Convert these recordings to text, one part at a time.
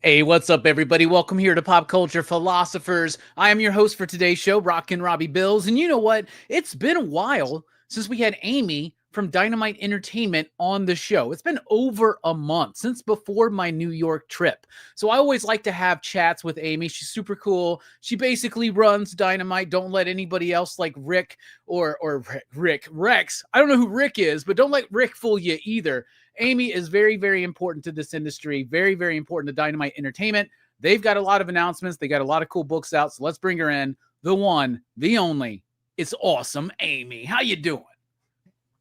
Hey, what's up, everybody? Welcome here to Pop Culture Philosophers. I am your host for today's show, Rockin Robbie Billups. And you know what? It's been a while since we had Amy from Dynamite Entertainment on the show. It's been over a month since before my New York trip. So I always like to have chats with Amy. She's super cool. She basically runs Dynamite. Don't let anybody else like Rick or Rex. I don't know who Rick is, but don't let Rick fool you either. Amy is very, very important to this industry. Very, very important to Dynamite Entertainment. They've got a lot of announcements. They got a lot of cool books out. So let's bring her in. The one, the only. It's awesome, Amy. How you doing?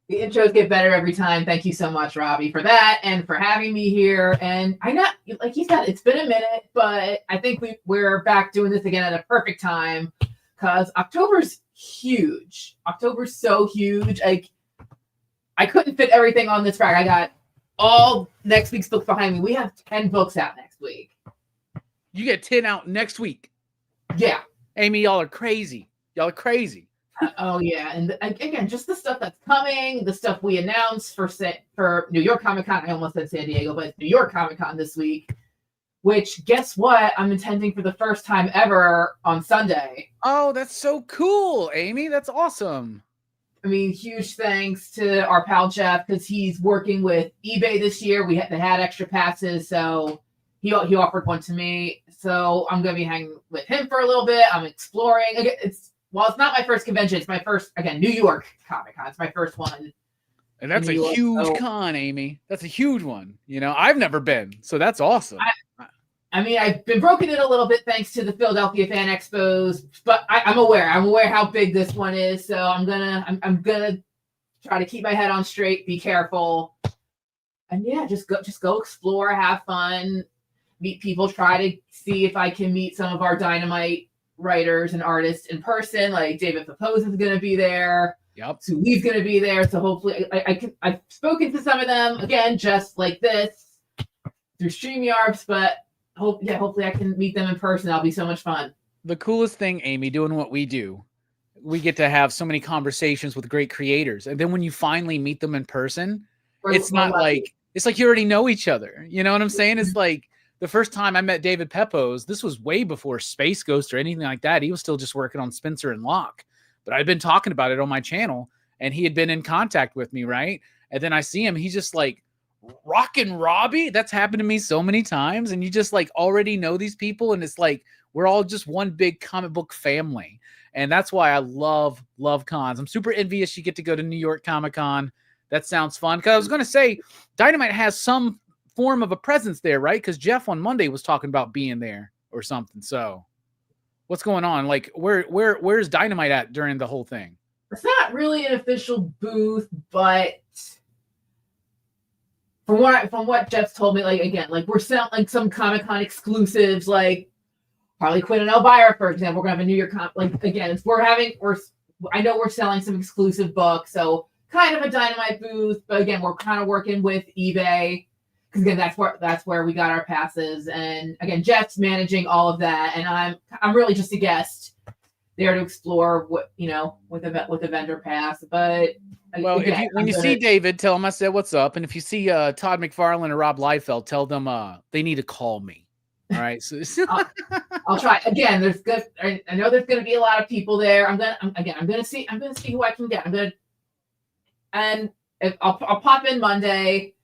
The intros get better every time. Thank you so much, Robbie, for that and for having me here. And I know, like you said, it's been a minute, but I think we're back doing this again at a perfect time because October's huge. October's so huge. Like, I couldn't fit everything on this rack. I got all next week's books behind me. We have 10 books out next week. You get 10 out next week. Yeah. Amy, y'all are crazy. Y'all are crazy. Oh, yeah. And again, just the stuff that's coming, the stuff we announced for New York Comic Con. I almost said San Diego, but it's New York Comic Con this week, which, guess what? I'm attending for the first time ever on Sunday. Oh, that's so cool, Amy. That's awesome. I mean, huge thanks to our pal Jeff because he's working with eBay this year. They had extra passes, so he offered one to me. So I'm going to be hanging with him for a little bit. I'm exploring. Again, it's not my first convention. It's my first, again, New York Comic Con. It's my first one. And that's a huge con, Amy. That's a huge one. You know, I've never been, so that's awesome. I mean, I've been broken in a little bit thanks to the Philadelphia Fan Expos, but I'm aware how big this one is. So I'm gonna try to keep my head on straight, be careful, and yeah, just go explore, have fun, meet people, try to see if I can meet some of our Dynamite writers and artists in person. Like David Papose is gonna be there. Yep. Suli's gonna be there. So hopefully, I've spoken to some of them again, just like this through StreamYards, but. Hopefully I can meet them in person. That'll be so much fun. The coolest thing, Amy, doing what we do, we get to have so many conversations with great creators. And then when you finally meet them in person, it's like you already know each other. You know what I'm saying? It's like the first time I met David Pepose, this was way before Space Ghost or anything like that. He was still just working on Spencer and Locke. But I'd been talking about it on my channel and he had been in contact with me, right? And then I see him, he's just like, Rockin Robbie, that's happened to me so many times, and you just like already know these people, and it's like we're all just one big comic book family, and that's why I love cons. I'm super envious you get to go to New York Comic Con. That sounds fun. Because I was gonna say Dynamite has some form of a presence there, right? Because Jeff on Monday was talking about being there or something. So what's going on? Like where's Dynamite at during the whole thing? It's not really an official booth, but from what Jeff's told me, like again, like we're selling like some Comic-Con exclusives, like Harley Quinn and Elvira, for example. We're gonna have a New York like again, I know we're selling some exclusive books, so kind of a Dynamite booth, but again, we're kind of working with eBay because again, that's where we got our passes, and again, Jeff's managing all of that, and I'm really just a guest there to explore what with a vendor pass, but. Well, again, when you see David, tell him I said what's up. And if you see Todd McFarlane or Rob Liefeld, tell them they need to call me. All right. So I'll try. Again, I know there's gonna be a lot of people there. I'm gonna see who I can get. I'll pop in Monday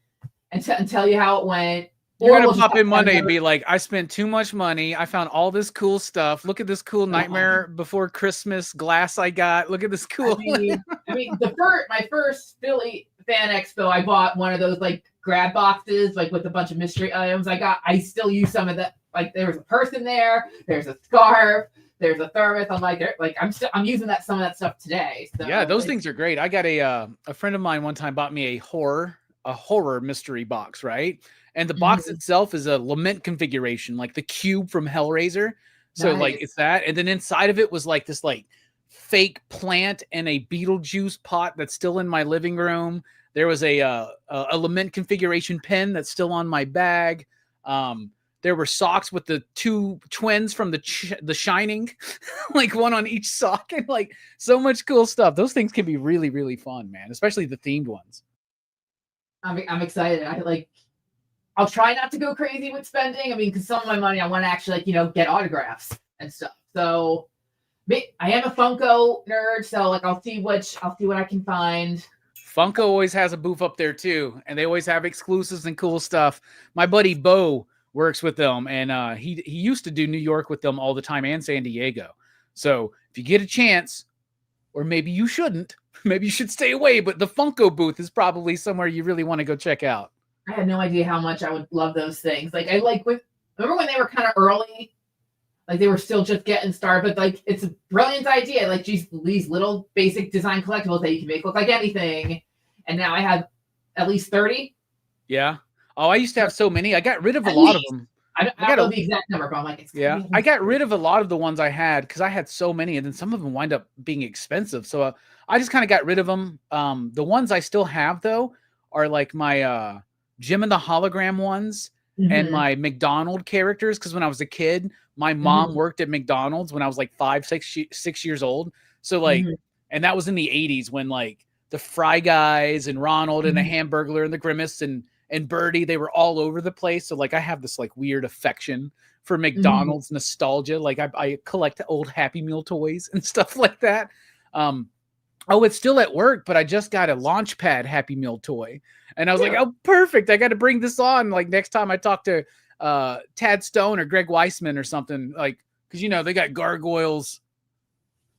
and tell you how it went. You're going to pop in Monday and be like, I spent too much money. I found all this cool stuff. Look at this cool Nightmare Before Christmas glass I got. Look at this cool. I mean, my first Philly Fan Expo, I bought one of those like grab boxes, like with a bunch of mystery items. I still use some of that. Like there was a person there. There's a scarf. There's a thermos. I'm like, I'm using some of that stuff today. So, yeah, those things are great. I got a friend of mine one time bought me a horror mystery box, right? And the box itself is a lament configuration, like the cube from Hellraiser. So like it's that. And then inside of it was like this like fake plant and a Beetlejuice pot that's still in my living room. There was a lament configuration pen that's still on my bag. There were socks with the two twins from the Shining, like one on each sock, and like so much cool stuff. Those things can be really, really fun, man, especially the themed ones. I'm excited. I'll try not to go crazy with spending. I mean, because some of my money I want to actually, like, you know, get autographs and stuff. So I am a Funko nerd, so like I'll see what I can find. Funko always has a booth up there too, and they always have exclusives and cool stuff. My buddy Bo works with them, and he used to do New York with them all the time and San Diego. So if you get a chance, or maybe you shouldn't, maybe you should stay away, but the Funko booth is probably somewhere you really want to go check out. I had no idea how much I would love those things. Like remember when they were kind of early? Like they were still just getting started, but like it's a brilliant idea. Like these little basic design collectibles that you can make look like anything. And now I have at least 30. Yeah. Oh, I used to have so many. I got rid of a lot of them. I don't know the exact number, but I'm like, I got rid of a lot of the ones I had because I had so many, and then some of them wind up being expensive. So I just kind of got rid of them. The ones I still have though are like my Jim and the Hologram ones and my McDonald characters. Because when I was a kid, my mom worked at McDonald's when I was like 6 years old. So like, and that was in the 80s when like the Fry Guys and Ronald and the Hamburglar and the Grimace and Birdie, they were all over the place. So like I have this like weird affection for McDonald's nostalgia. Like I collect old Happy Meal toys and stuff like that. Oh, it's still at work, but I just got a Launchpad Happy Meal toy. And I was like, oh, perfect. I got to bring this on. Like next time I talk to Tad Stone or Greg Weissman or something, like, because, you know, they got Gargoyles.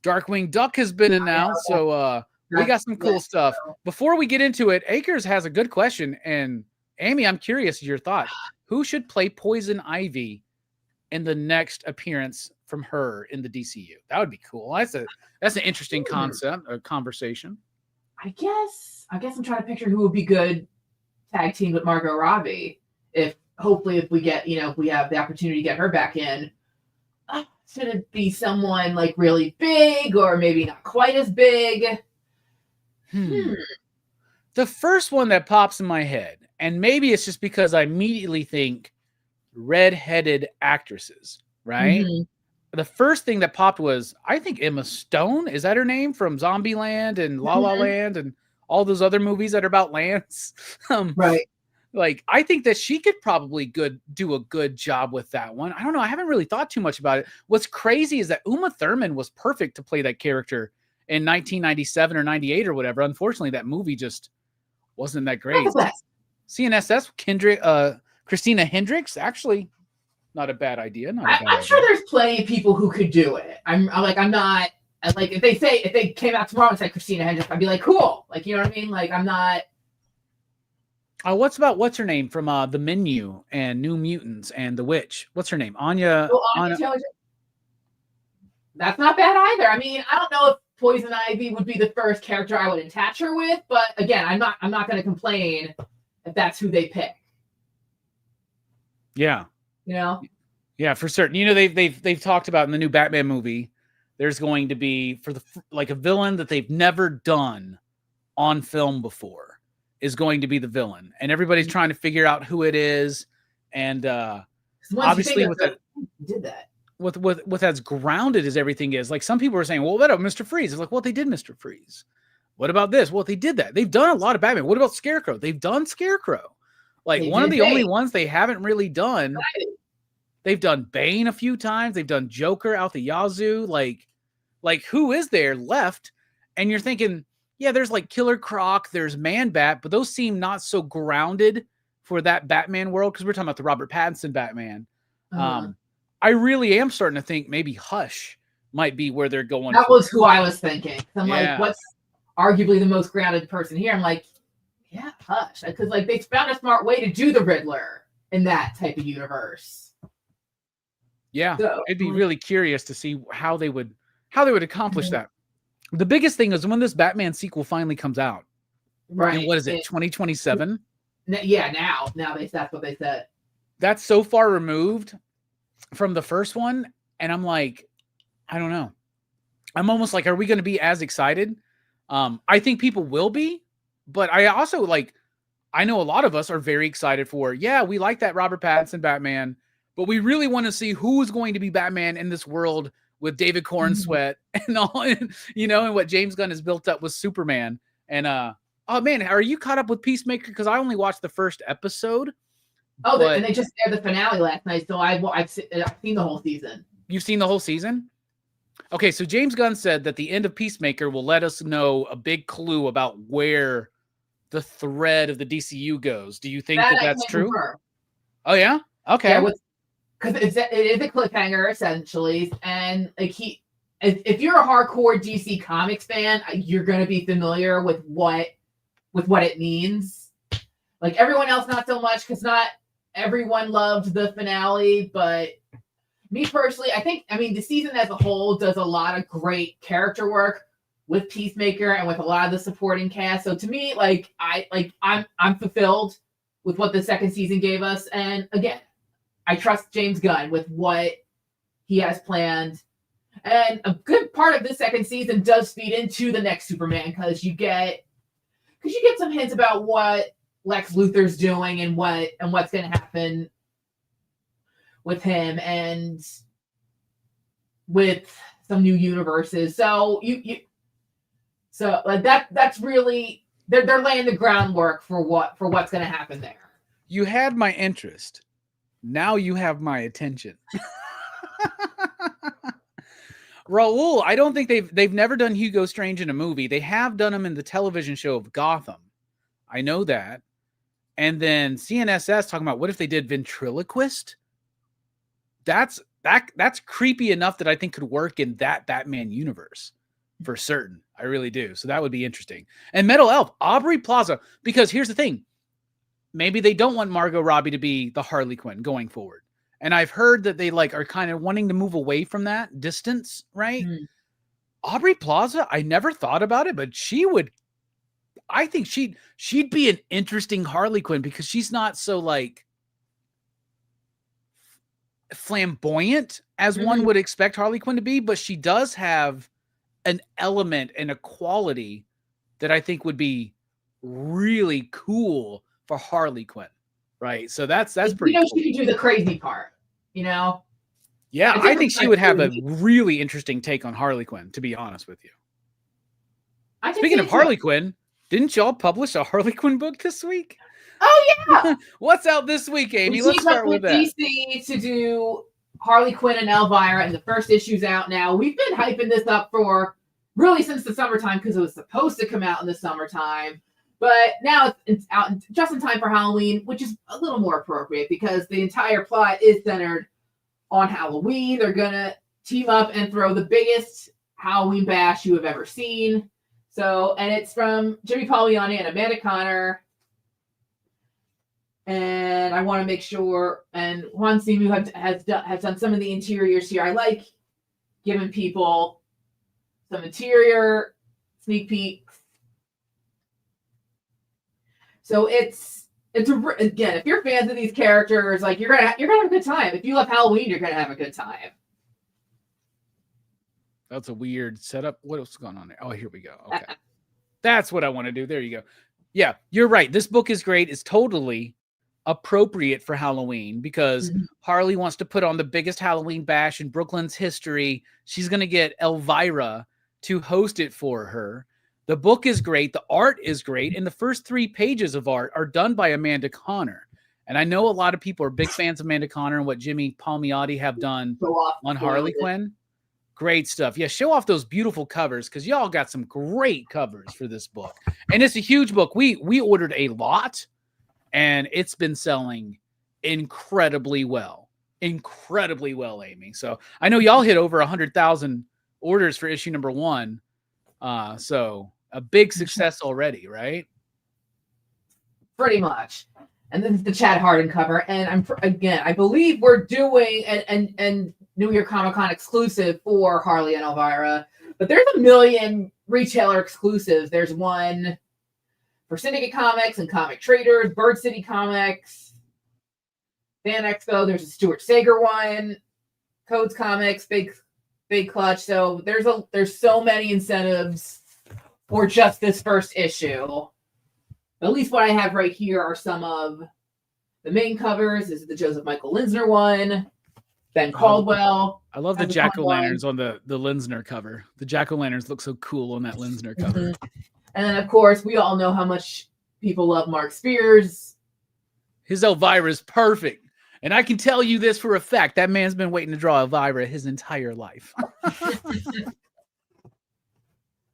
Darkwing Duck has been announced. So we got some cool stuff. Before we get into it, Akers has a good question. And Amy, I'm curious your thought. Who should play Poison Ivy in the next appearance from her in the DCU? That would be cool. That's an interesting concept or conversation. I guess I'm trying to picture who would be good tag team with Margot Robbie. If we get, you know, if we have the opportunity to get her back in, should it be someone like really big or maybe not quite as big? The first one that pops in my head, and maybe it's just because I immediately think red-headed actresses, right? The first thing that popped was, I think Emma Stone. Is that her name from Zombieland and La La Land and all those other movies that are about lands? Right. Like, I think that she could probably do a good job with that one. I don't know. I haven't really thought too much about it. What's crazy is that Uma Thurman was perfect to play that character in 1997 or 98 or whatever. Unfortunately, that movie just wasn't that great. CNSS, Christina Hendricks, actually not a bad idea. I'm sure there's plenty of people who could do it. I'm not like, if they came out tomorrow and said Christina Hendricks, I'd be like, cool. Like, you know what I mean? Like, I'm not. What's her name from The Menu and New Mutants and The Witch? What's her name? Anya Taylor. That's not bad either. I mean, I don't know if Poison Ivy would be the first character I would attach her with, but again, I'm not going to complain if that's who they pick. Yeah. You know? Yeah, for certain. You know, they've talked about in the new Batman movie, there's going to be a villain that they've never done on film before is going to be the villain, and everybody's trying to figure out who it is. And obviously, with as grounded as everything is, like some people are saying, well, what about Mr. Freeze? It's like, well, they did Mr. Freeze. What about this? Well, they did that. They've done a lot of Batman. What about Scarecrow? They've done Scarecrow. Like one of the only ones they haven't really done. Right. They've done Bane a few times. They've done Joker out the yazoo. Like who is there left? And you're thinking, yeah, there's like Killer Croc, there's Man-Bat, but those seem not so grounded for that Batman world because we're talking about the Robert Pattinson Batman. I really am starting to think maybe Hush might be where they're going. That was who I was thinking. I'm like, what's arguably the most grounded person here? I'm like, yeah, Hush. Because like they found a smart way to do the Riddler in that type of universe. Yeah, so, I'd be really curious to see how they would accomplish that. The biggest thing is when this Batman sequel finally comes out. Right. And what is it, 2027? Yeah, now that's what they said. That's so far removed from the first one. And I'm like, I don't know. I'm almost like, are we going to be as excited? I think people will be. But I also I know a lot of us are very excited for, we like that Robert Pattinson Batman. But we really want to see who's going to be Batman in this world with David Cornsweet and all, you know, and what James Gunn has built up with Superman. And, oh man, are you caught up with Peacemaker? Because I only watched the first episode, Oh, and they just aired the finale last night, so I've seen the whole season. You've seen the whole season? Okay, so James Gunn said that the end of Peacemaker will let us know a big clue about where the thread of the DCU goes. Do you think that's true? Confirm. Oh yeah? Okay. Yeah, because it is a cliffhanger essentially, and like if you're a hardcore DC Comics fan, you're going to be familiar with what it means. Like everyone else, not so much, because not everyone loved the finale, but me personally, I mean, the season as a whole does a lot of great character work with Peacemaker and with a lot of the supporting cast. So to me, I'm fulfilled with what the second season gave us. And again, I trust James Gunn with what he has planned. And a good part of this second season does feed into the next Superman, because you get some hints about what Lex Luthor's doing and what's going to happen with him and with some new universes. So that's really they're laying the groundwork for what's going to happen there. You had my interest. Now you have my attention. Raul, I don't think they've never done Hugo Strange in a movie. They have done him in the television show of Gotham. I know that. And then CNSS talking about what if they did Ventriloquist? That's creepy enough that I think could work in that Batman universe for certain. I really do. So that would be interesting. And Metal Elf, Aubrey Plaza, because here's the thing. Maybe they don't want Margot Robbie to be the Harley Quinn going forward. And I've heard that they are kind of wanting to move away from that distance, right? Mm-hmm. Aubrey Plaza, I never thought about it, but I think she'd be an interesting Harley Quinn, because she's not so flamboyant as one would expect Harley Quinn to be, but she does have an element and a quality that I think would be really cool for Harley Quinn, right? So that's pretty cool. She could do the crazy part, Yeah, I think she would have a really interesting take on Harley Quinn, to be honest with you. Speaking of Harley Quinn, didn't y'all publish a Harley Quinn book this week? Oh yeah. What's out this week, Amy? Let's start with that. DC to do Harley Quinn and Elvira, and the first issue's out now. We've been hyping this up for really since the summertime, because it was supposed to come out in the summertime. But now it's out just in time for Halloween, which is a little more appropriate because the entire plot is centered on Halloween. They're going to team up and throw the biggest Halloween bash you have ever seen. So, and it's from Jimmy Palmiotti and Amanda Connor. And I want to make sure, and Juan Simu has done some of the interiors here. I like giving people some interior sneak peeks. So it's again, if you're fans of these characters, you're gonna have a good time. If you love Halloween, you're gonna have a good time. That's a weird setup. What else is going on there? Oh, here we go. Okay. That's what I want to do. There you go. Yeah, you're right. This book is great. It's totally appropriate for Halloween because Harley wants to put on the biggest Halloween bash in Brooklyn's history. She's going to get Elvira to host it for her. The book is great. The art is great. And the first 3 pages of art are done by Amanda Connor. And I know a lot of people are big fans of Amanda Connor and what Jimmy Palmiotti have done on Harley Quinn. Great stuff. Yeah, show off those beautiful covers because y'all got some great covers for this book. And it's a huge book. We ordered a lot, and it's been selling incredibly well. Incredibly well, Amy. So I know y'all hit over 100,000 orders for issue number 1. So a big success already, right? Pretty much. And this is the Chad Harden cover. And I believe we're doing and New York Comic Con exclusive for Harley and Elvira, but there's a million retailer exclusives. There's one for Syndicate Comics and Comic Traders, Bird City Comics, Fan Expo. There's a Stuart Sager one, Codes Comics, Big Clutch. So there's so many incentives for just this first issue. At least what I have right here are some of the main covers. This is the Joseph Michael Linsner one. Ben Caldwell. I love the jack-o'-lanterns on the Linsner cover. The jack-o'-lanterns look so cool on that Linsner cover. Mm-hmm. And then, of course, we all know how much people love Mark Spears. His Elvira is perfect. And I can tell you this for a fact. That man's been waiting to draw Elvira his entire life.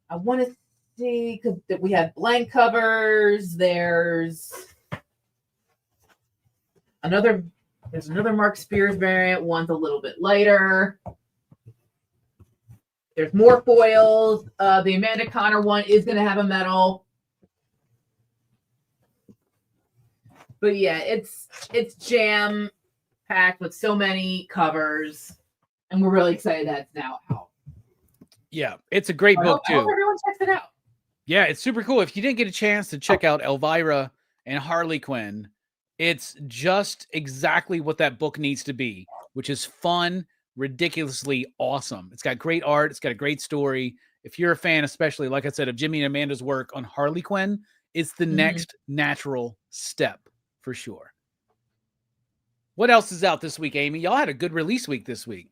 I want to see, because we have blank covers. There's another Mark Spears variant. One's a little bit lighter. There's more foils. The Amanda Connor one is going to have a medal. But yeah, it's jam packed with so many covers, and we're really excited that it's now out. Yeah, it's a great book too. I hope everyone checks it out. Yeah, it's super cool. If you didn't get a chance to check out Elvira and Harley Quinn, it's just exactly what that book needs to be, which is fun, ridiculously awesome. It's got great art. It's got a great story. If you're a fan, especially, like I said, of Jimmy and Amanda's work on Harley Quinn, it's the next natural step for sure. What else is out this week, Amy? Y'all had a good release week this week.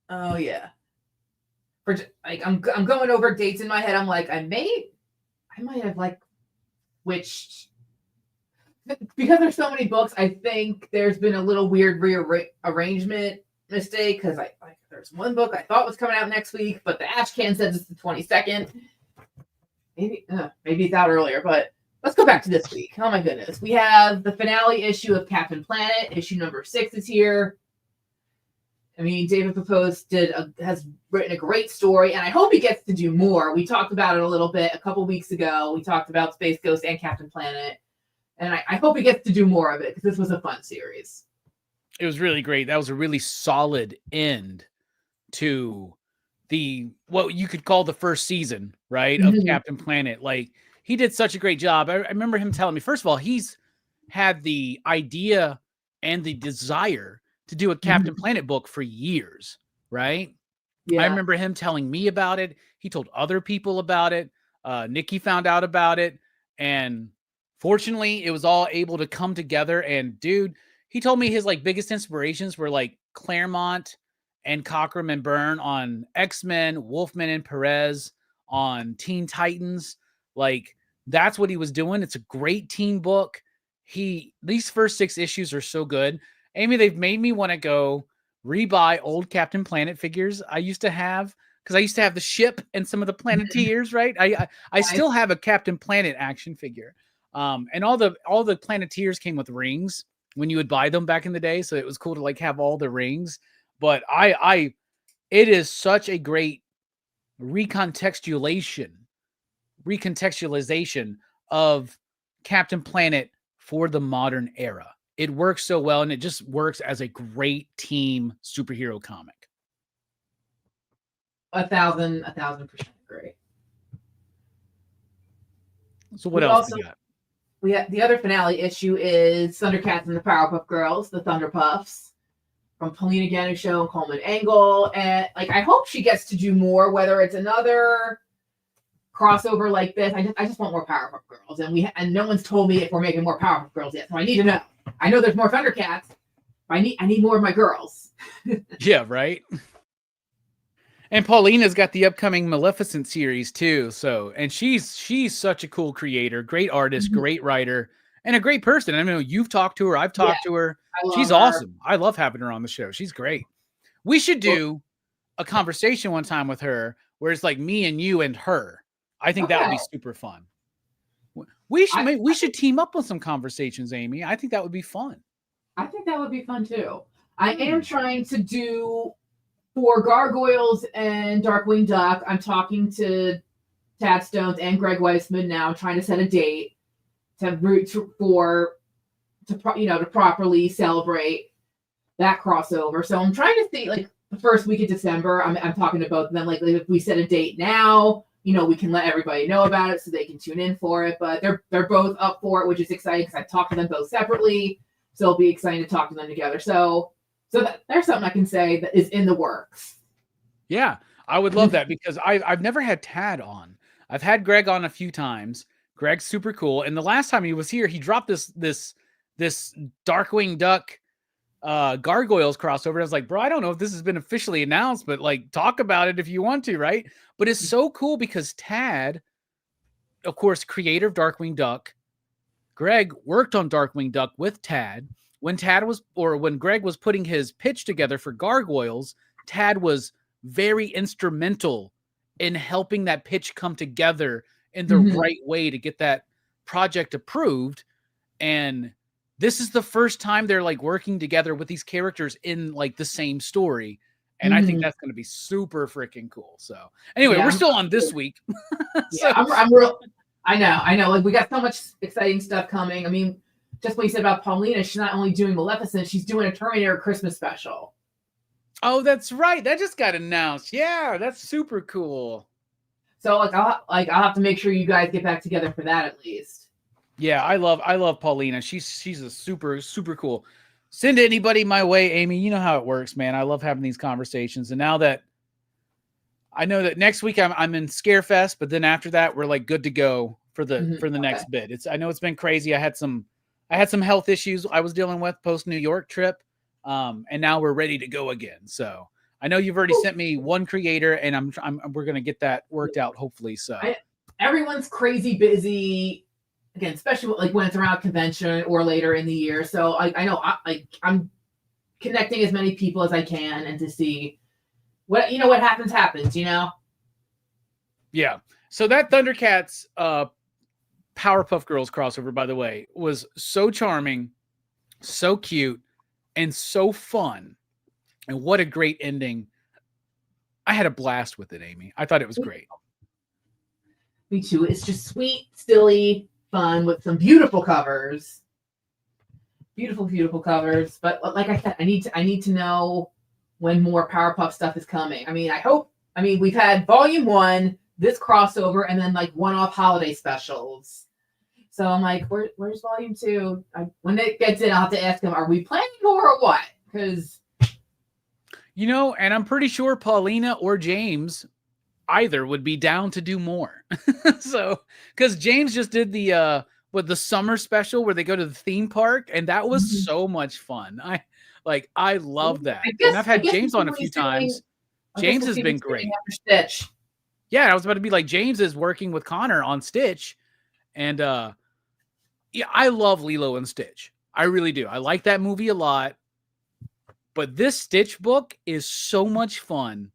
Oh yeah. I'm going over dates in my head. I'm like, I might have like switched because there's so many books. I think there's been a little weird rearrangement mistake because there's one book I thought was coming out next week, but the Ash Can says it's the 22nd. Maybe it's out earlier, but let's go back to this week. Oh my goodness. We have the finale issue of Captain Planet. Issue number 6 is here. I mean, David Pepose has written a great story, and I hope he gets to do more. We talked about it a little bit a couple weeks ago. We talked about Space Ghost and Captain Planet, and I hope he gets to do more of it because this was a fun series. It was really great. That was a really solid end to what you could call the first season, right, of Captain Planet. Like, he did such a great job. I remember him telling me, first of all, he's had the idea and the desire to do a Captain Planet book for years, right? Yeah. I remember him telling me about it. He told other people about it. Nikki found out about it. And fortunately, it was all able to come together. And dude, he told me his like biggest inspirations were like Claremont and Cockrum and Byrne on X-Men, Wolfman and Perez on Teen Titans. Like, that's what he was doing. It's a great teen book. These first 6 issues are so good. Amy, they've made me want to go rebuy old Captain Planet figures I used to have, because I used to have the ship and some of the Planeteers, right? I still have a Captain Planet action figure. And all the Planeteers came with rings when you would buy them back in the day, so it was cool to like have all the rings. But it is such a great recontextualization of Captain Planet for the modern era. It works so well, and it just works as a great team superhero comic. 1,000% agree. So what else we got? We have the other finale issue is Thundercats and the Powerpuff Girls, the Thunderpuffs, from Polina Ganucheau and Coleman Angle. And like, I hope she gets to do more, whether it's another crossover like this. I just want more Powerpuff Girls, and no one's told me if we're making more Powerpuff Girls yet, so I need to know. I know there's more Thundercats, but I need more of my girls. Yeah, right. And Paulina's got the upcoming Maleficent series too. So, and she's such a cool creator, great artist, great writer, and a great person. I know you've talked to her. I've talked to her. She's awesome. I love having her on the show. She's great. We should do a conversation one time with her where it's like me and you and her. I think that would be super fun. We should team up with some conversations, Amy. I think that would be fun. I think that would be fun too. I am trying to do for Gargoyles and Darkwing Duck. I'm talking to Tad Stones and Greg Weissman now, trying to set a date to properly celebrate that crossover. So I'm trying to think like the first week of December. I'm talking to both of them. Like if we set a date now, we can let everybody know about it so they can tune in for it. But they're both up for it, which is exciting because I've talked to them both separately. So it'll be exciting to talk to them together. So there's something I can say that is in the works. Yeah, I would love that because I've never had Tad on. I've had Greg on a few times. Greg's super cool. And the last time he was here, he dropped this Darkwing Duck Gargoyles crossover. I was like, bro, I don't know if this has been officially announced, but like talk about it if you want to, right? But it's so cool because Tad, of course, creator of Darkwing Duck, Greg worked on Darkwing Duck with Tad. When Greg was putting his pitch together for Gargoyles, Tad was very instrumental in helping that pitch come together in the right way to get that project approved. And this is the first time they're like working together with these characters in like the same story. And I think that's going to be super freaking cool. So anyway, we're still on this week. So, I'm real. I know. Like we got so much exciting stuff coming. I mean, just what you said about Paulina, she's not only doing Maleficent, she's doing a Terminator Christmas special. Oh, that's right. That just got announced. Yeah, that's super cool. So I'll have to make sure you guys get back together for that at least. Yeah, I love Paulina. She's a super cool. Send anybody my way, Amy. You know how it works, man. I love having these conversations. And now that I know that next week I'm in Scarefest, but then after that we're like good to go for the next bit. I know it's been crazy. I had some health issues I was dealing with post New York trip. And now we're ready to go again. So I know you've already sent me one creator, and we're gonna get that worked out hopefully. So everyone's crazy busy again, especially like when it's around convention or later in the year. So I know I'm connecting as many people as I can and to see what happens. Yeah. So that Thundercats Powerpuff Girls crossover, by the way, was so charming, so cute, and so fun. And what a great ending. I had a blast with it, Amy. I thought it was great. Me too. It's just sweet, silly, fun with some beautiful covers. Beautiful covers. But like I said, I need to know when more Powerpuff stuff is coming. I mean, we've had Volume 1, this crossover, and then like one-off holiday specials. So I'm like, where's Volume 2? When it gets in, I'll have to ask him, are we planning more or what? Because and I'm pretty sure Paulina or James either would be down to do more. So, because James just did the summer special where they go to the theme park, and that was so much fun. I love that. And I've had James on a few times. James has been great. Stitch. Yeah, I was about to be like, James is working with Connor on Stitch. And I love Lilo and Stitch. I really do. I like that movie a lot. But this Stitch book is so much fun.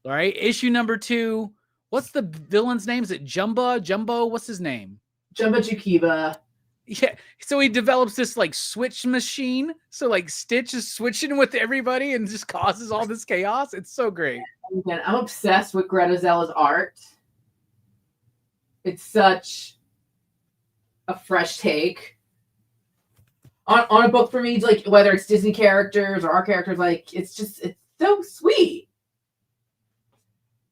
All right. Issue number 2. What's the villain's name? Is it Jumbo? What's his name? Jumbo Jukiba. Yeah. So he develops this like switch machine. So like Stitch is switching with everybody and just causes all this chaos. It's so great. Again, I'm obsessed with Greta Zella's art. It's such a fresh take on a book for me, like whether it's Disney characters or our characters, like it's so sweet.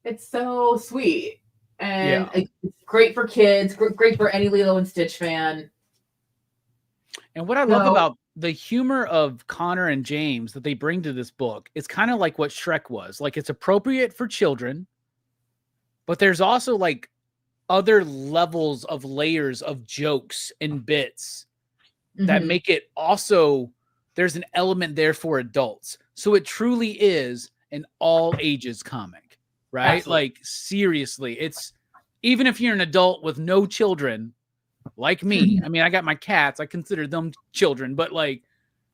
It's so sweet. And it's great for kids, great for any Lilo and Stitch fan. And what I love about the humor of Connor and James that they bring to this book, it's kind of like what Shrek was. Like it's appropriate for children, but there's also like other levels of layers of jokes and bits that make it also, there's an element there for adults. So it truly is an all ages comic, right? Absolutely. Like seriously, it's, even if you're an adult with no children like me, I mean, I got my cats, I consider them children, but like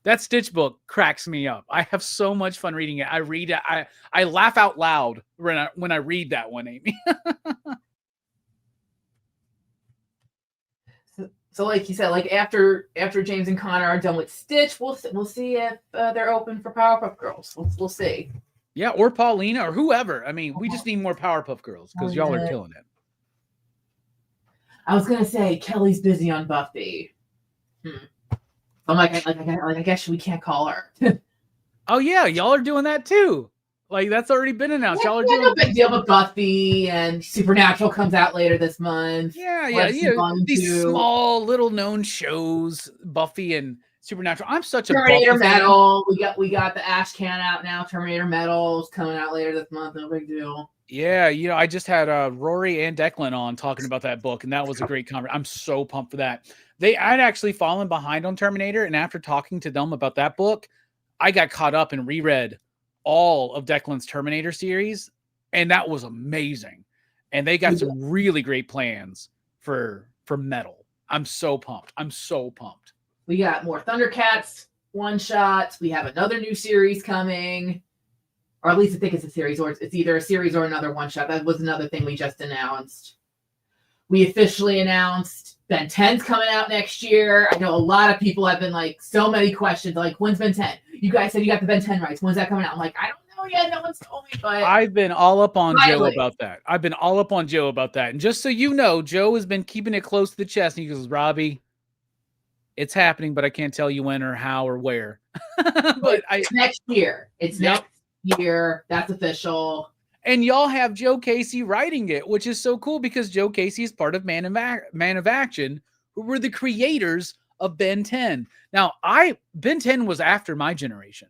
that Stitch book cracks me up. I have so much fun reading it. I read it. I laugh out loud when I read that one, Amy. So like you said, like after James and Connor are done with Stitch, we'll see if they're open for Powerpuff Girls. We'll see. Yeah, or Paulina or whoever. I mean, we just need more Powerpuff Girls because y'all are killing it. I was gonna say Kelly's busy on Buffy. I'm like I guess we can't call her. Oh yeah, y'all are doing that too. Like that's already been announced. Y'all are doing no big deal with Buffy, and Supernatural comes out later this month. Yeah. These small little known shows, Buffy and Supernatural. I'm such a Terminator Metal. We got the Ash Can out now. Terminator Metal's coming out later this month. No big deal. Yeah, I just had Rory and Declan on talking about that book, and that was a great conversation. I'm so pumped for that. I'd actually fallen behind on Terminator, and after talking to them about that book, I got caught up and reread all of Declan's Terminator series, and that was amazing. And they got some really great plans for Metal. I'm so pumped. I'm so pumped. We got more Thundercats one-shots. We have another new series coming. Or at least I think it's a series, or it's either a series or another one-shot. That was another thing we just announced. We officially announced Ben 10's coming out next year. I know a lot of people have been like, so many questions, like, when's Ben 10? You guys said you got the Ben 10 rights. When's that coming out? I'm like, I don't know yet. No one's told me, but I've been all up on finally. Joe about that. And just so you know, Joe has been keeping it close to the chest. And he goes, Robbie, it's happening, but I can't tell you when or how or where. But it's next year. It's next year. That's official. And y'all have Joe Casey writing it, which is so cool because Joe Casey is part of Man of Action, who were the creators of Ben 10. Now, Ben 10 was after my generation.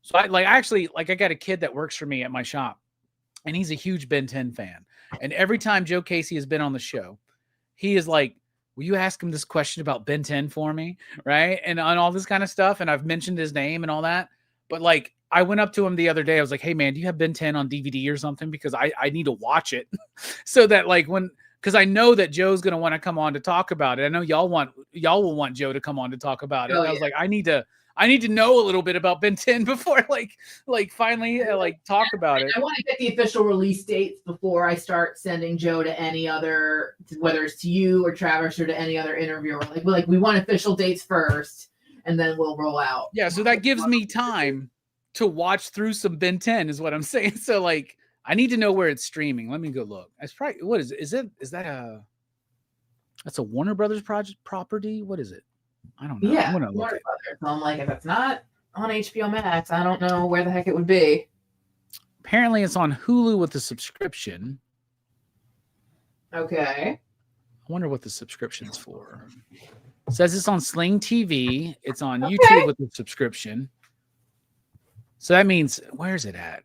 So I got a kid that works for me at my shop, and he's a huge Ben 10 fan. And every time Joe Casey has been on the show, he is like, will you ask him this question about Ben 10 for me? Right. And on all this kind of stuff. And I've mentioned his name and all that. But like, I went up to him the other day. I was like, hey man, do you have Ben 10 on DVD or something? Because I need to watch it so that like because I know that Joe's going to want to come on to talk about it. I know y'all will want Joe to come on to talk about it. I was like, I need to know a little bit about Ben 10 before finally talk about it. I want to get the official release dates before I start sending Joe to any other, whether it's to you or Travis or to any other interviewer. Like we want official dates first, and then we'll roll out. Yeah, so that gives me time to watch through some Ben 10 is what I'm saying. So like, I need to know where it's streaming. Let me go look. It's probably, what is it? That's a Warner Brothers property? What is it? I don't know. Yeah, I'm gonna look. So I'm like, if it's not on HBO Max, I don't know where the heck it would be. Apparently, it's on Hulu with a subscription. Okay. I wonder what the subscription's for. It says it's on Sling TV. It's on YouTube with a subscription. So that means, where's it at?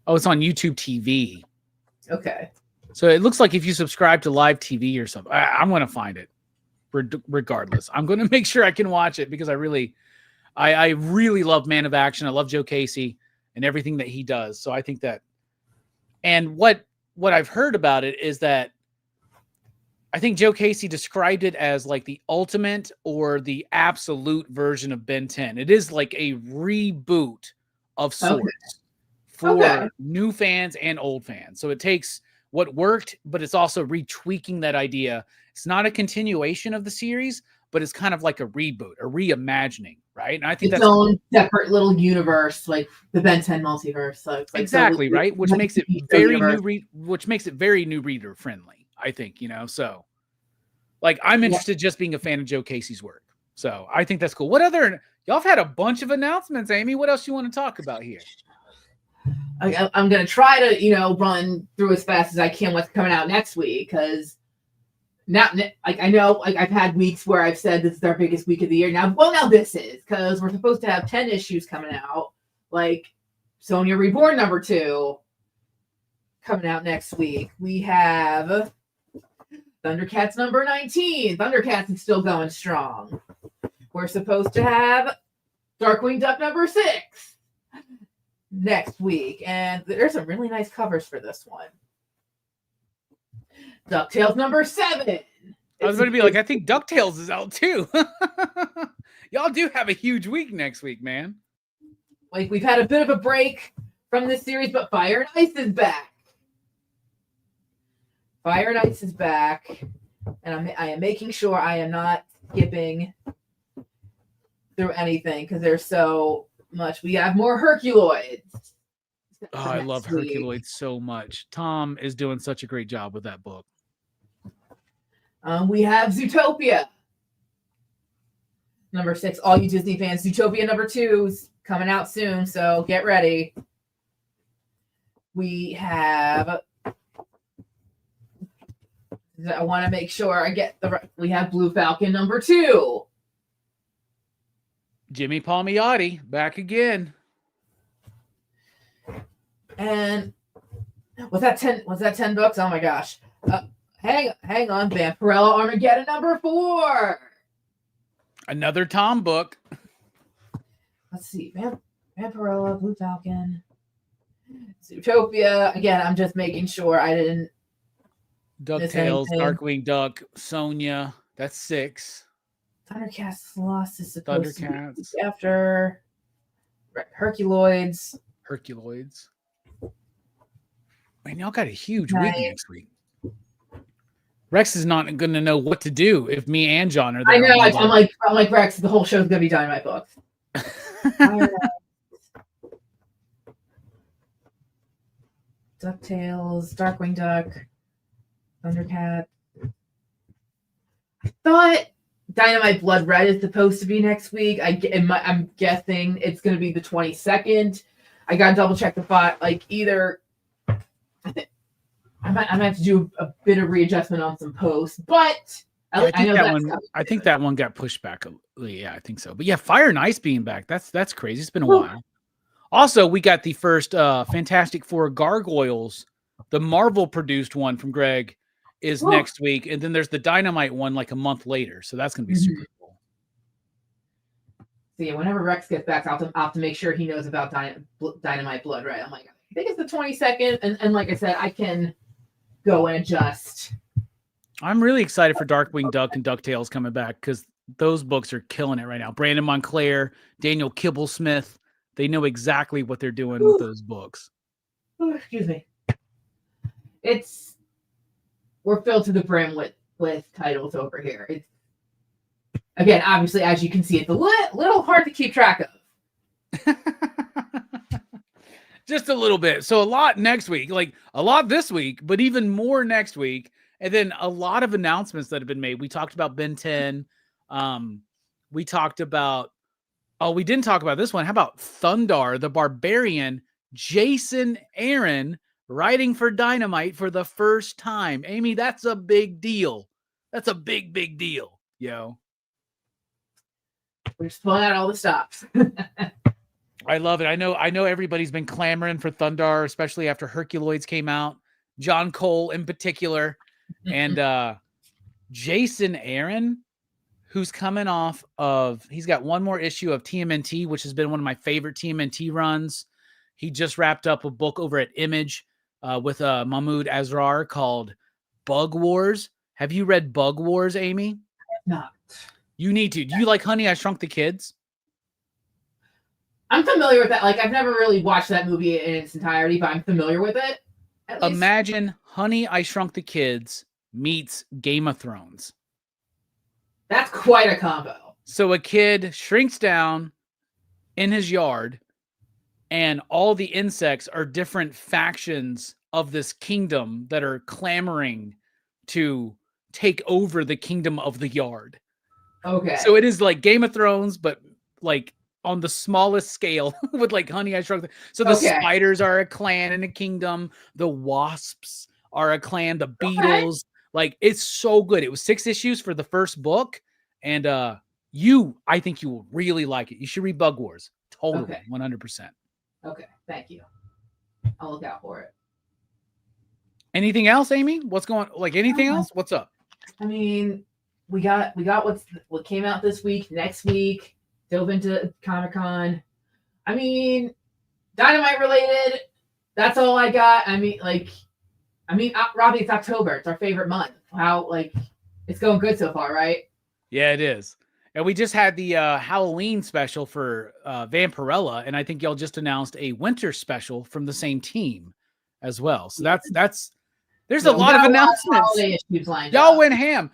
Oh, it's on YouTube TV. Okay. So it looks like if you subscribe to live TV or something, I'm going to find it. Regardless, I'm going to make sure I can watch it because I really love Man of Action. I love Joe Casey and everything that he does. So I think that, and what I've heard about it is that I think Joe Casey described it as like the ultimate or the absolute version of Ben 10. It is like a reboot of sorts for new fans and old fans. So it takes what worked, but it's also retweaking that idea. It's not a continuation of the series, but it's kind of like a reboot, a reimagining, right? And I think its that's own separate little universe, like the Ben 10 multiverse. So it's like exactly right, which makes it very new reader friendly. I think, so like I'm interested just being a fan of Joe Casey's work. So I think that's cool. What other, y'all have had a bunch of announcements, Amy. What else you want to talk about here? I'm going to try to, run through as fast as I can what's coming out next week. Cause now, like, I know, like I've had weeks where I've said this is our biggest week of the year. Now this is because we're supposed to have 10 issues coming out. Like Sonya Reborn #2 coming out next week. We have Thundercats #19. Thundercats is still going strong. We're supposed to have Darkwing Duck #6 next week. And there's some really nice covers for this one. DuckTales #7. I was going to be like, I think DuckTales is out too. Y'all do have a huge week next week, man. Like, we've had a bit of a break from this series, but Fire and Ice is back. Fire and Ice is back. And I am making sure I am not skipping through anything because there's so much. We have more Herculoids. Oh, I love Herculoids so much. Tom is doing such a great job with that book. We have Zootopia #6. All you Disney fans, Zootopia #2 is coming out soon, so get ready. We have, I want to make sure I get we have Blue Falcon #2. Jimmy Palmiotti back again. And was that 10 books? Oh my gosh. Hang on, Vampirella Armageddon #4. Another Tom book. Let's see. Vampirella, Blue Falcon, Zootopia. Again, I'm just making sure I didn't DuckTales, Darkwing Duck, Sonya. That's 6. Thundercats Lost is supposed to Thundercats. be after Herculoids. Man, y'all got a huge week next week. Rex is not going to know what to do if me and John are there. I know. I'm like Rex. The whole show's going to be Dynamite books. DuckTales, Darkwing Duck, Thundercat. I thought Dynamite Blood Red is supposed to be next week. I'm guessing it's going to be the 22nd. I got to double check the file. Like either, I might have to do a bit of readjustment on some posts, but I think that one got pushed back. Yeah, I think so. But yeah, Fire and Ice being back, that's crazy. It's been a while. Also, we got the first Fantastic Four Gargoyles, the Marvel produced one from Greg is next week. And then there's the Dynamite one like a month later. So that's going to be super cool. So yeah, whenever Rex gets back, I'll have to make sure he knows about Dynamite Blood Red. I'm like, I think it's the 22nd. And like I said, I can go and adjust. I'm really excited for Darkwing Duck and DuckTales coming back because those books are killing it right now. Brandon Montclair, Daniel Kibblesmith, they know exactly what they're doing with those books. Excuse me. We're filled to the brim with titles over here. It's again, obviously, as you can see, it's a little hard to keep track of. Just a little bit. So a lot next week, like a lot this week, but even more next week. And then a lot of announcements that have been made. We talked about Ben 10. We talked about, we didn't talk about this one. How about Thundar, the Barbarian, Jason Aaron writing for Dynamite for the first time. Amy, that's a big deal. That's a big, big deal. Yo. We're just pulling out all the stops. I love it. I know everybody's been clamoring for Thundar, especially after Herculoids came out. John Cole in particular. And Jason Aaron, who's coming off of, he's got one more issue of TMNT, which has been one of my favorite TMNT runs. He just wrapped up a book over at Image with Mahmoud Asrar called Bug Wars. Have you read Bug Wars, Amy? I have not. You need to. Do you like Honey, I Shrunk the Kids? I'm familiar with that. Like, I've never really watched that movie in its entirety, but I'm familiar with it. Imagine Honey, I Shrunk the Kids meets Game of Thrones. That's quite a combo. So a kid shrinks down in his yard, and all the insects are different factions of this kingdom that are clamoring to take over the kingdom of the yard. Okay. So it is like Game of Thrones, but like on the smallest scale with like Honey, I Shrunk the... So the spiders are a clan in a kingdom. The wasps are a clan. The beetles. Like, it's so good. It was 6 issues for the first book. And I think you will really like it. You should read Bug Wars. Totally. 100%. Okay. Thank you. I'll look out for it. Anything else, Amy? What's going, like, anything else? What's up? I mean, we got what came out this week, next week. Dove into Comic-Con. I mean, Dynamite related. That's all I got. I mean, Robbie, it's October. It's our favorite month. How, like, it's going good so far, right? Yeah, it is. And we just had the Halloween special for Vampirella, and I think y'all just announced a winter special from the same team as well. So there's a lot of announcements. Y'all went ham.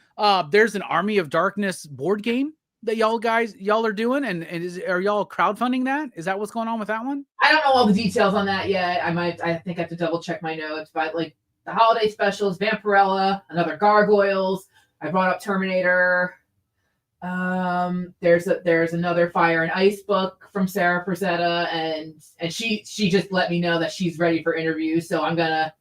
There's an Army of Darkness board game that y'all are doing, and are y'all crowdfunding that? Is that what's going on with that one? I don't know all the details on that yet. I think I have to double check my notes, but like the holiday specials, Vampirella, another Gargoyles. I brought up Terminator. There's another Fire and Ice book from Sarah Frazetta, and she just let me know that she's ready for interviews, so I'm gonna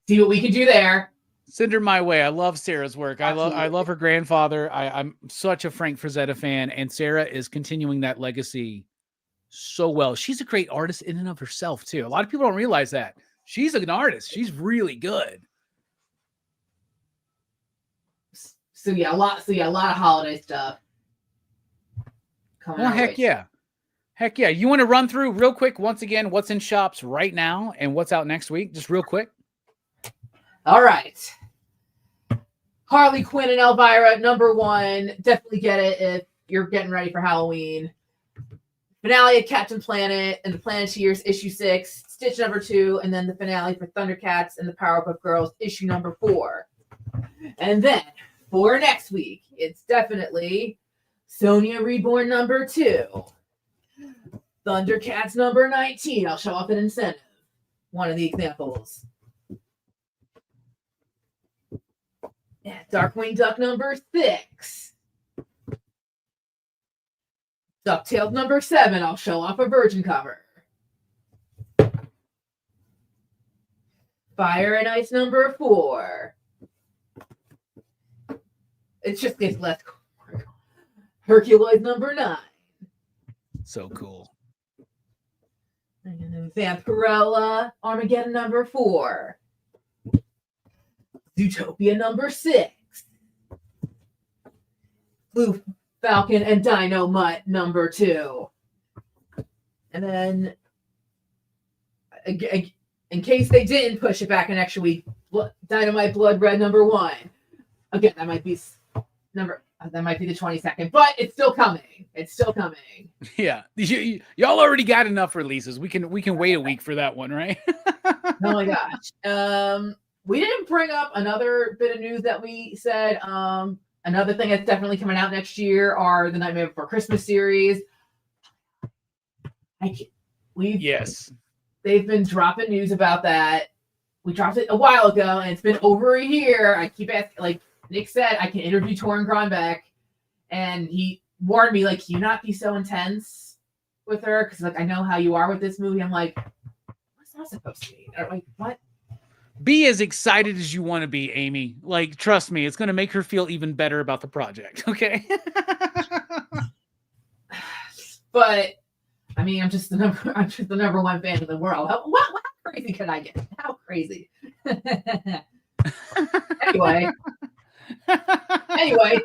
see what we can do there. Send her my way. I love Sarah's work. Absolutely. I love her grandfather. I'm such a Frank Frazetta fan, and Sarah is continuing that legacy so well. She's a great artist in and of herself too. A lot of people don't realize that. She's an artist. She's really good. So yeah, a lot of holiday stuff. Heck yeah. You want to run through real quick once again what's in shops right now and what's out next week, just real quick? All right. Harley Quinn and Elvira, #1. Definitely get it if you're getting ready for Halloween. Finale of Captain Planet and the Planeteers, issue 6, Stitch #2, and then the finale for Thundercats and the Powerpuff Girls, issue #4. And then for next week, it's definitely Sonya Reborn #2, Thundercats #19. I'll show off an incentive. One of the examples. Yeah, Darkwing Duck #6. DuckTales #7. I'll show off a Virgin cover. Fire and Ice #4. It just gets less. Herculoid #9. So cool. And then Vampirella Armageddon #4. Zootopia #6. Blue Falcon and Dynamite #2. And then, in case they didn't push it back an extra week, Dynamite Blood Red #1. Again, that might be the 22nd, but it's still coming. It's still coming. Yeah, y'all already got enough releases. We can wait a week for that one, right? Oh my gosh. We didn't bring up another bit of news that we said. Another thing that's definitely coming out next year are the Nightmare Before Christmas series. Yes. They've been dropping news about that. We dropped it a while ago, and it's been over a year. I keep asking, like Nick said, I can interview Torrin Gronbeck, and he warned me, like, can you not be so intense with her? Because, like, I know how you are with this movie. I'm like, what's that supposed to be? Or, like, what? Be as excited as you want to be, Amy. Like, trust me, it's going to make her feel even better about the project. Okay. But I mean, I'm just the #1 fan in the world. How crazy can I get? How crazy? Anyway,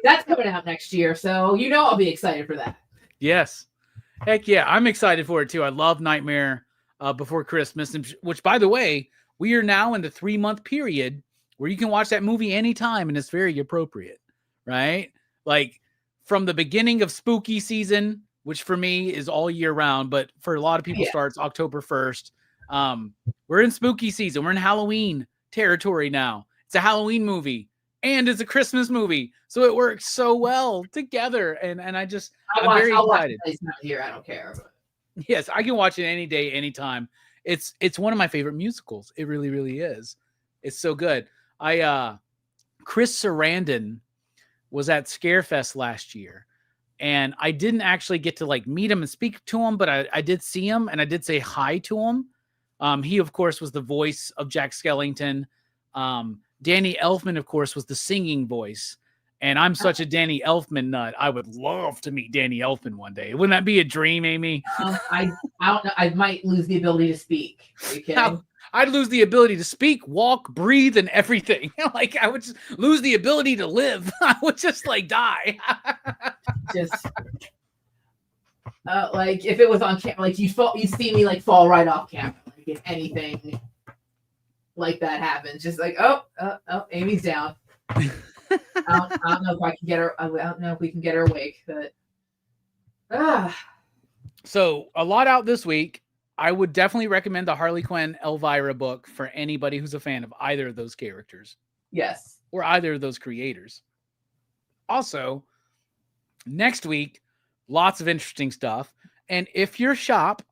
that's coming out next year, so I'll be excited for that. Yes. Heck yeah, I'm excited for it too. I love Nightmare Before Christmas, which, by the way, we are now in the 3-month period where you can watch that movie anytime, and it's very appropriate, right? Like, from the beginning of spooky season, which for me is all year round, but for a lot of people starts October 1st. We're in spooky season. We're in Halloween territory now. It's a Halloween movie, and it's a Christmas movie, so it works so well together. And I'm very excited. It's not here. I don't care. Yes, I can watch it any day, anytime. It's one of my favorite musicals. It really, really is. It's so good. Chris Sarandon was at Scarefest last year, and I didn't actually get to like meet him and speak to him, but I did see him and I did say hi to him. He of course was the voice of Jack Skellington. Danny Elfman, of course, was the singing voice. And I'm such a Danny Elfman nut. I would love to meet Danny Elfman one day. Wouldn't that be a dream, Amy? I don't know. I might lose the ability to speak. Are you kidding? I'd lose the ability to speak, walk, breathe, and everything. Like, I would just lose the ability to live. I would just like die. Like if it was on camera, like you'd see me like fall right off camera. Like if anything like that happens, just like oh, Amy's down. I don't know if I can get her. I don't know if we can get her awake, but So a lot out this week. I would definitely recommend the Harley Quinn Elvira book for anybody who's a fan of either of those characters. Yes. Or either of those creators. Also, next week, lots of interesting stuff. And if your shop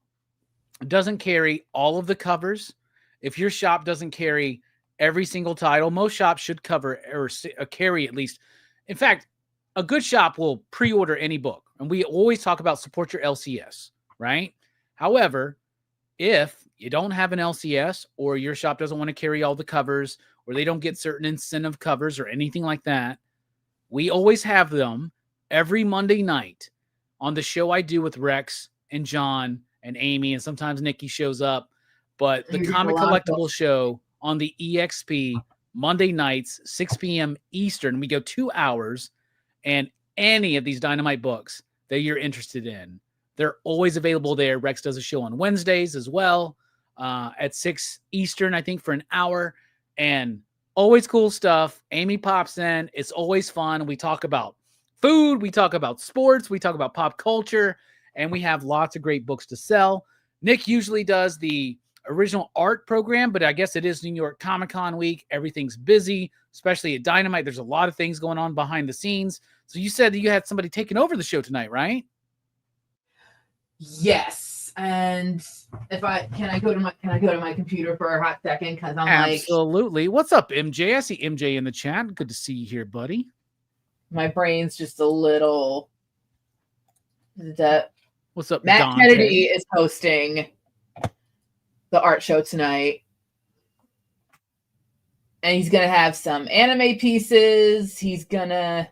doesn't carry all of the covers, if your shop doesn't carry every single title, most shops should cover or carry at least. In fact, a good shop will pre-order any book. And we always talk about support your LCS, right? However, if you don't have an LCS or your shop doesn't want to carry all the covers or they don't get certain incentive covers or anything like that, we always have them every Monday night on the show I do with Rex and John and Amy, and sometimes Nikki shows up. But the Comic Collectible show on the EXP Monday nights, 6 p.m. Eastern, we go 2 hours, and any of these Dynamite books that you're interested in, they're always available there. Rex does a show on Wednesdays as well at 6 Eastern, I think, for an hour. And Always cool stuff. Amy pops in. It's always fun. We talk about food. We talk about sports. We talk about pop culture. And we have lots of great books to sell. Nick usually does the original art program, but I guess it is New York Comic-Con week. Everything's busy, especially at Dynamite. There's a lot of things going on behind the scenes. So you said that you had somebody taking over the show tonight, right? Yes. And if I go to my computer for a hot second, because I'm absolutely. What's up, MJ? I see MJ in the chat. Good to see you here, buddy. My brain's just a little. What's up, Matt Dante? Kennedy is hosting the art show tonight, and he's gonna have some anime pieces. He's gonna,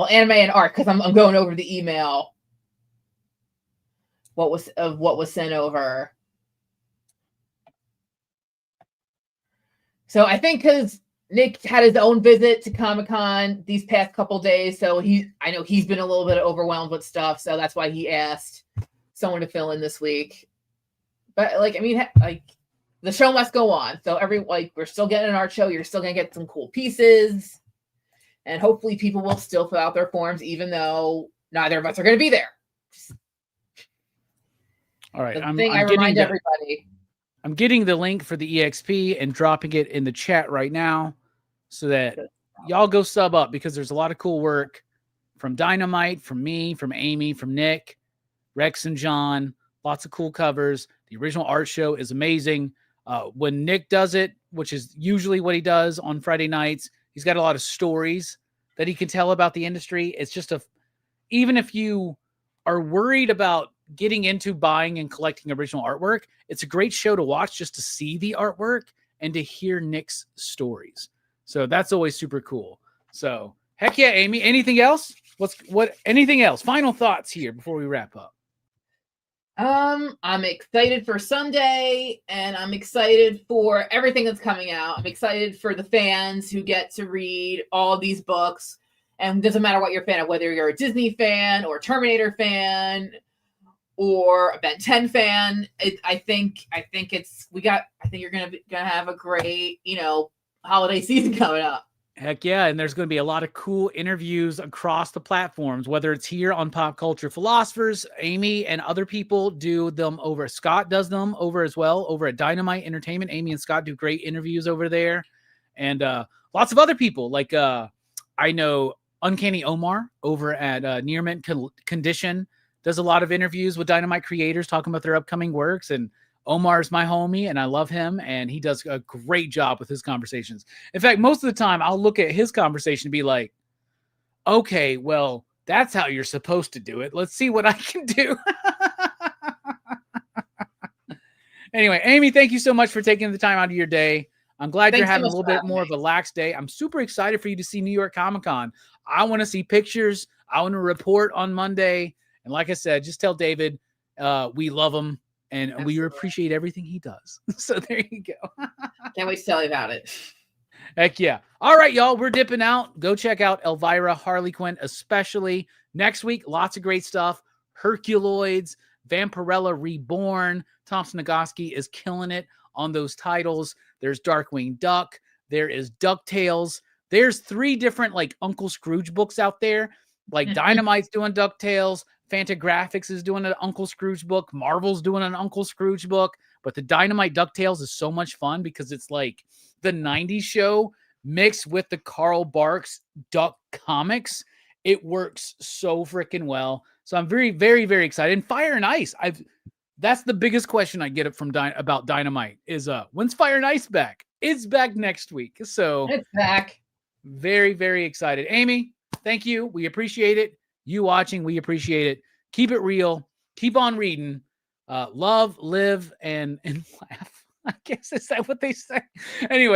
anime and art, because I'm going over the email. What was sent over. So I think because Nick had his own visit to Comic-Con these past couple days, so I know he's been a little bit overwhelmed with stuff, so that's why he asked someone to fill in this week. But the show must go on. So we're still getting an art show. You're still gonna get some cool pieces, and hopefully people will still fill out their forms, even though neither of us are gonna be there. All right, I'm remind everybody. I'm getting the link for the EXP and dropping it in the chat right now so that y'all go sub up, because there's a lot of cool work from Dynamite, from me, from Amy, from Nick, Rex and John. Lots of cool covers. The original art show is amazing. When Nick does it, which is usually what he does on Friday nights, he's got a lot of stories that he can tell about the industry. It's just even if you are worried about getting into buying and collecting original artwork, it's a great show to watch just to see the artwork and to hear Nick's stories. So that's always super cool. So heck yeah, Amy. Anything else? Anything else? Final thoughts here before we wrap up. I'm excited for Sunday, and I'm excited for everything that's coming out. I'm excited for the fans who get to read all of these books. And it doesn't matter what you're a fan of, whether you're a Disney fan or a Terminator fan or a Ben 10 fan. I think you're gonna have a great, holiday season coming up. Heck yeah. And there's going to be a lot of cool interviews across the platforms, whether it's here on Pop Culture Philosophers. Amy and other people do them over. Scott does them over as well over at Dynamite Entertainment. Amy and Scott do great interviews over there. And lots of other people, like I know Uncanny Omar over at Near Mint Condition does a lot of interviews with Dynamite creators talking about their upcoming works. And Omar's my homie, and I love him, and he does a great job with his conversations. In fact, most of the time, I'll look at his conversation and be like, okay, well, that's how you're supposed to do it. Let's see what I can do. Anyway, Amy, thank you so much for taking the time out of your day. I'm glad you're having a little bit more of a lax day. I'm super excited for you to see New York Comic-Con. I want to see pictures. I want to report on Monday. And like I said, just tell David we love him. And absolutely, we appreciate everything he does. So there you go. Can't wait to tell you about it. Heck yeah. All right, y'all. We're dipping out. Go check out Elvira, Harley Quinn, especially. Next week, lots of great stuff. Herculoids, Vampirella Reborn. Thompson Nagosky is killing it on those titles. There's Darkwing Duck. There is DuckTales. There's 3 different Uncle Scrooge books out there. Dynamite's doing DuckTales. Fantagraphics is doing an Uncle Scrooge book. Marvel's doing an Uncle Scrooge book. But the Dynamite DuckTales is so much fun because it's like the 90s show mixed with the Carl Barks Duck comics. It works so freaking well. So I'm very, very, very excited. And Fire and Ice. That's the biggest question I get about Dynamite is when's Fire and Ice back? It's back next week. So it's back. Very, very excited. Amy, thank you. We appreciate it. You watching, we appreciate it. Keep it real. Keep on reading. Love, live, and laugh. I guess, is that what they say? Anyway.